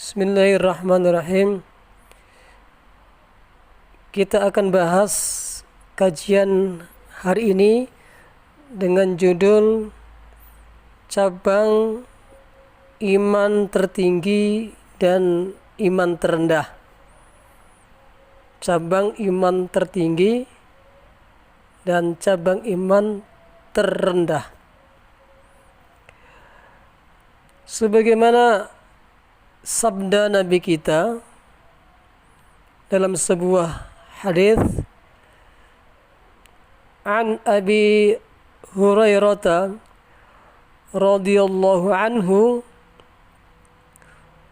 Bismillahirrahmanirrahim. Kita akan bahas kajian hari ini dengan judul cabang iman tertinggi dan iman terendah. Cabang iman tertinggi dan cabang iman terendah. Sebagaimana sabda Nabi kita dalam sebuah hadis, an Abi Hurairah radhiyallahu anhu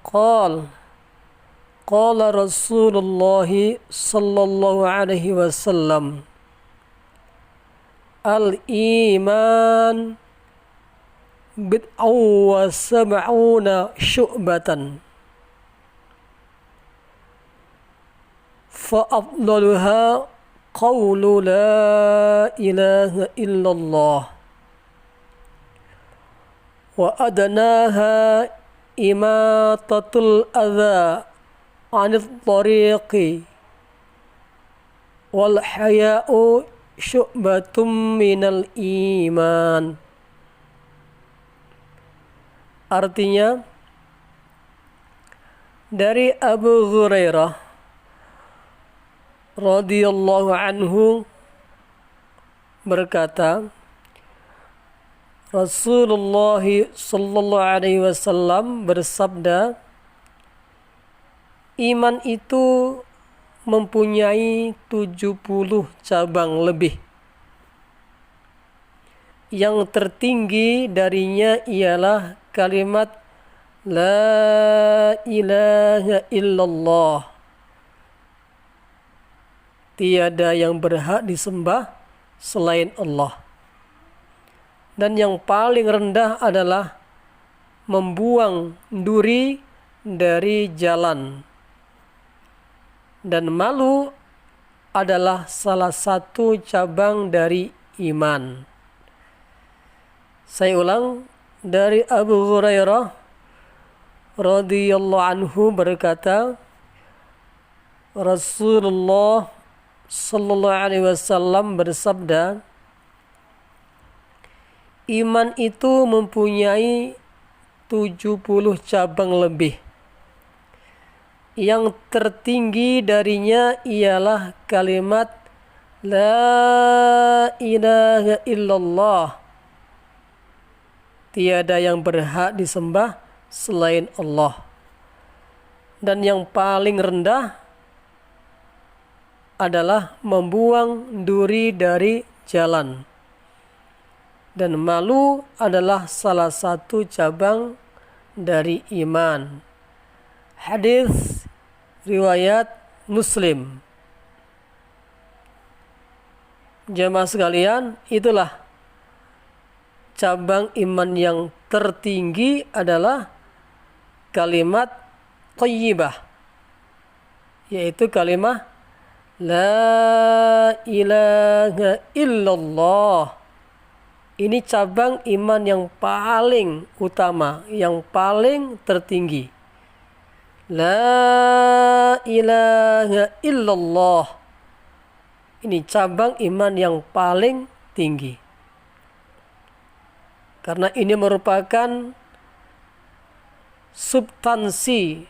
qala Rasulullah sallallahu alaihi wasallam al-iman bid'aw wa sab'una syu'batan fa afdaluha qawlu la ilaha illallah wa adnaha imatatul adha 'anil tariqi wal haya'u syu'batum minal iman. Artinya, dari Abu Hurairah radhiyallahu anhu berkata, Rasulullah sallallahu alaihi wasallam bersabda, iman itu mempunyai 70 cabang lebih. Yang tertinggi darinya ialah kalimat La ilaha illallah. Tiada yang berhak disembah selain Allah. Dan yang paling rendah adalah membuang duri dari jalan. Dan malu adalah salah satu cabang dari iman. Saya ulang, dari Abu Hurairah radhiyallahu anhu berkata, Rasulullah sallallahu alaihi wasallam bersabda, iman itu mempunyai 70 cabang lebih. Yang tertinggi darinya ialah kalimat La ilaha illallah. Tiada yang berhak disembah selain Allah. Dan yang paling rendah adalah membuang duri dari jalan. Dan malu adalah salah satu cabang dari iman. Hadis riwayat Muslim. Jamaah sekalian, itulah cabang iman yang tertinggi adalah kalimat thayyibah, yaitu kalimat La ilaha illallah. Ini cabang iman yang paling utama, yang paling tertinggi. La ilaha illallah. Ini cabang iman yang paling tinggi. Karena ini merupakan substansi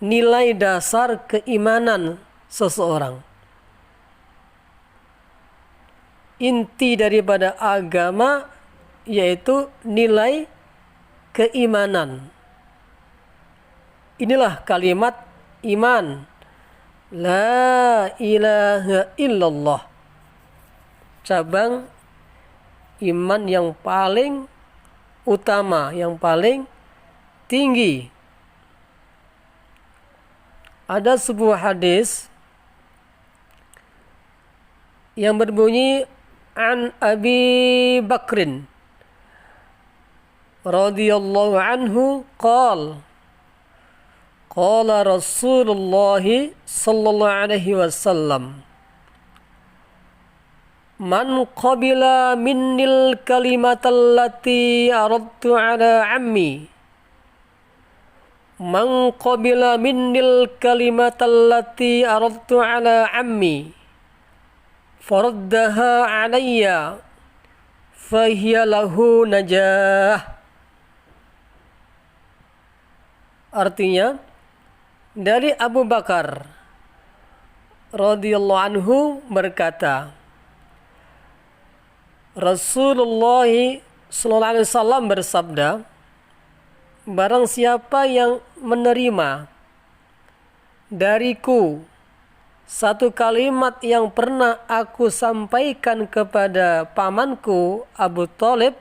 nilai dasar keimanan seseorang. Inti daripada agama yaitu nilai keimanan. Inilah kalimat iman. La ilaha illallah. Cabang iman yang paling utama, yang paling tinggi. Ada sebuah hadis yang berbunyi an Abi Bakrin radhiyallahu anhu qala Rasulullah sallallahu alaihi wasallam Man qabila minnil kalimatallati aradtu ala ammi man qabila minnil kalimatallati aradtu ala ammi faraddaha alayya fahiya lahu najah. Artinya, dari Abu Bakar radhiyallahu anhu berkata, Rasulullah sallallahu alaihi wasallam bersabda, barang siapa yang menerima dariku satu kalimat yang pernah aku sampaikan kepada pamanku Abu Thalib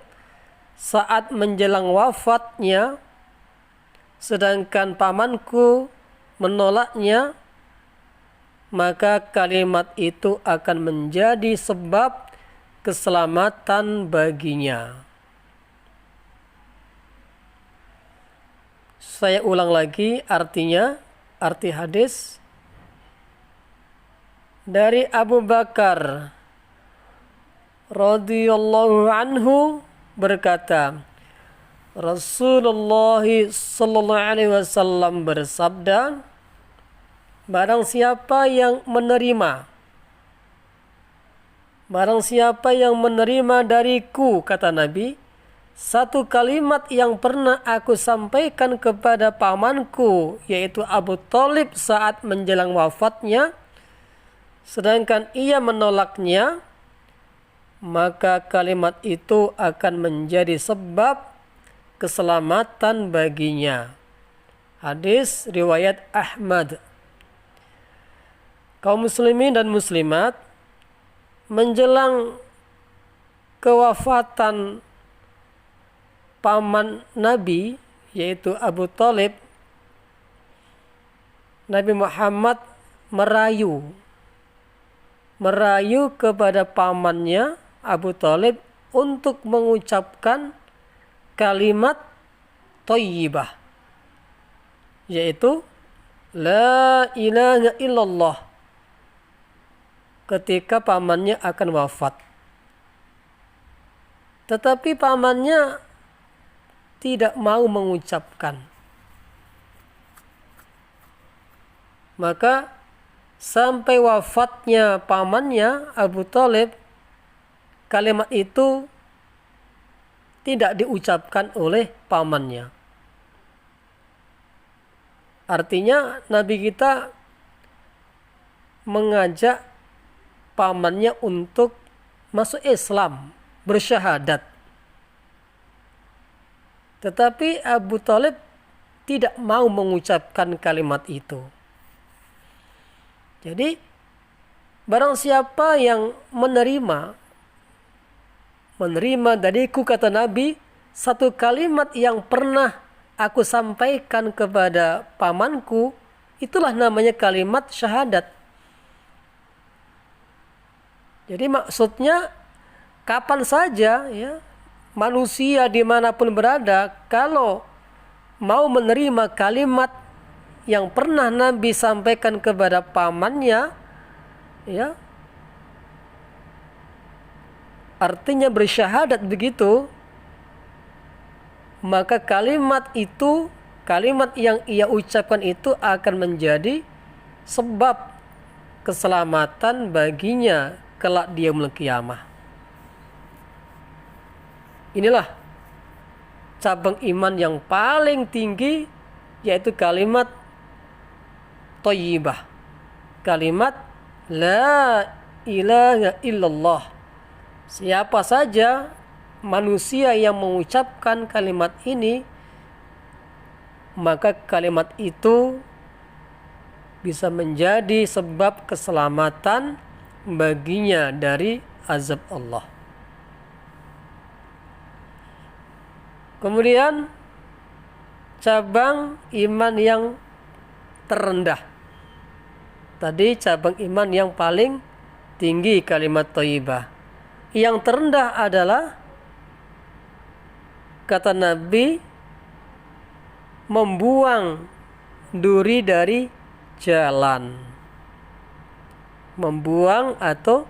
saat menjelang wafatnya, sedangkan pamanku menolaknya, maka kalimat itu akan menjadi sebab keselamatan baginya. Saya ulang lagi artinya, arti hadis. Dari Abu Bakar radhiyallahu anhu berkata, Rasulullah sallallahu alaihi wasallam bersabda, barang siapa yang menerima dariku, kata Nabi, satu kalimat yang pernah aku sampaikan kepada pamanku, yaitu Abu Thalib saat menjelang wafatnya, sedangkan ia menolaknya, maka kalimat itu akan menjadi sebab keselamatan baginya. Hadis riwayat Ahmad. Kaum muslimin dan muslimat, menjelang kewafatan paman Nabi, yaitu Abu Thalib, Nabi Muhammad merayu kepada pamannya Abu Thalib untuk mengucapkan kalimat thayyibah, yaitu la ilaha illallah, ketika pamannya akan wafat. Tetapi pamannya tidak mau mengucapkan. Maka sampai wafatnya pamannya Abu Thalib, kalimat itu tidak diucapkan oleh pamannya. Artinya Nabi kita mengajak pamannya untuk masuk Islam, bersyahadat. Tetapi Abu Thalib tidak mau mengucapkan kalimat itu. Jadi, barang siapa yang menerima dariku, kata Nabi, satu kalimat yang pernah aku sampaikan kepada pamanku, itulah namanya kalimat syahadat. Jadi maksudnya, kapan saja ya manusia dimanapun berada, kalau mau menerima kalimat yang pernah Nabi sampaikan kepada pamannya, ya, artinya bersyahadat begitu, maka kalimat yang ia ucapkan itu akan menjadi sebab keselamatan baginya kelak di yaumul qiyamah. Inilah cabang iman yang paling tinggi, yaitu kalimat thayyibah, kalimat la ilaha illallah. Siapa saja manusia yang mengucapkan kalimat ini, maka kalimat itu bisa menjadi sebab keselamatan baginya dari azab Allah. Kemudian cabang iman yang terendah. Tadi cabang iman yang paling tinggi kalimat thayyibah. Yang terendah adalah, kata Nabi, membuang duri dari jalan. Membuang atau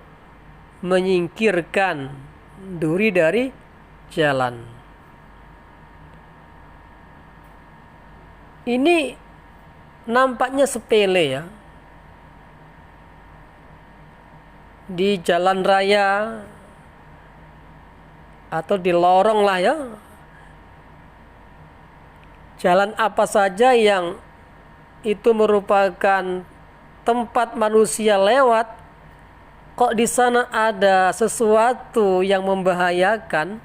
menyingkirkan duri dari jalan. Ini nampaknya sepele ya. Di jalan raya atau di lorong lah ya. Jalan apa saja yang itu merupakan tempat manusia lewat, kok di sana ada sesuatu yang membahayakan,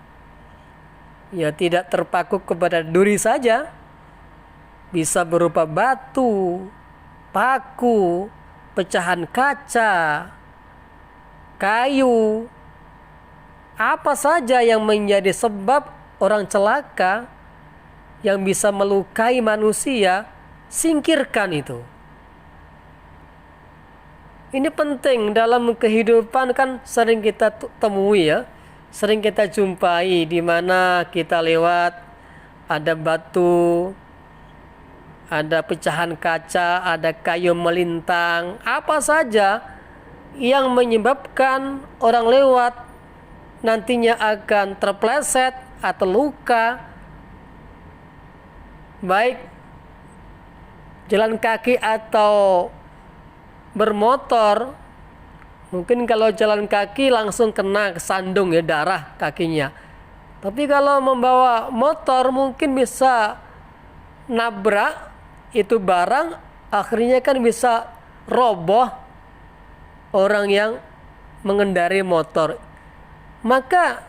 ya tidak terpaku kepada duri saja. Bisa berupa batu, paku, pecahan kaca, kayu, apa saja yang menjadi sebab orang celaka yang bisa melukai manusia, singkirkan itu. Ini penting dalam kehidupan, kan sering kita temui ya, sering kita jumpai di mana kita lewat ada batu, ada pecahan kaca, ada kayu melintang, apa saja yang menyebabkan orang lewat nantinya akan terpleset atau luka, baik jalan kaki atau bermotor. Mungkin kalau jalan kaki langsung kena kesandung ya, darah kakinya. Tapi kalau membawa motor mungkin bisa nabrak itu barang, akhirnya kan bisa roboh orang yang mengendarai motor. Maka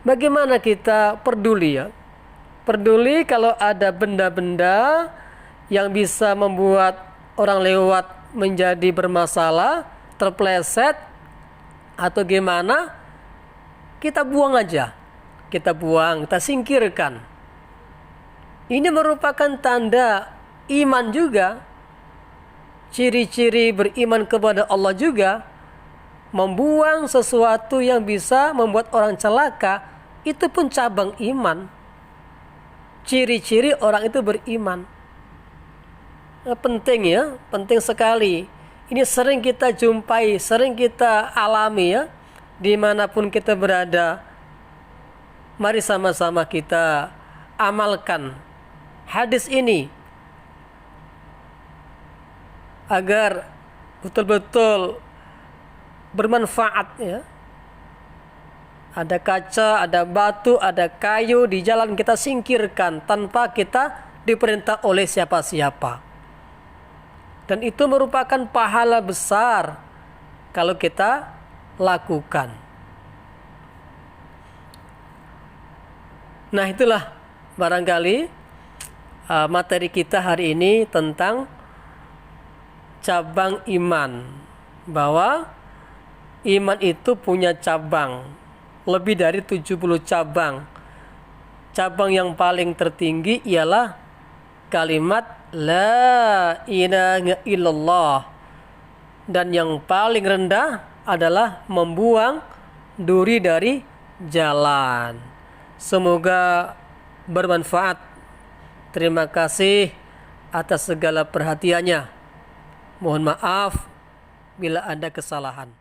bagaimana kita peduli ya? Peduli kalau ada benda-benda yang bisa membuat orang lewat menjadi bermasalah, terpleset atau gimana, kita buang aja. Kita buang, kita singkirkan. Ini merupakan tanda iman juga. Ciri-ciri beriman kepada Allah juga. Membuang sesuatu yang bisa membuat orang celaka, itu pun cabang iman. Ciri-ciri orang itu beriman. Penting ya, penting sekali. Ini sering kita jumpai, sering kita alami ya, dimanapun kita berada. Mari sama-sama kita amalkan hadis ini agar betul-betul bermanfaat ya. Ada kaca, ada batu, ada kayu di jalan, kita singkirkan tanpa kita diperintah oleh siapa-siapa. Dan itu merupakan pahala besar kalau kita lakukan. Nah, itulah barangkali materi kita hari ini tentang cabang iman. Bahwa iman itu punya cabang, lebih dari 70 cabang. Cabang yang paling tertinggi ialah kalimat La ilaha illallah. Dan yang paling rendah adalah membuang duri dari jalan. Semoga bermanfaat. Terima kasih atas segala perhatiannya. Mohon maaf bila ada kesalahan.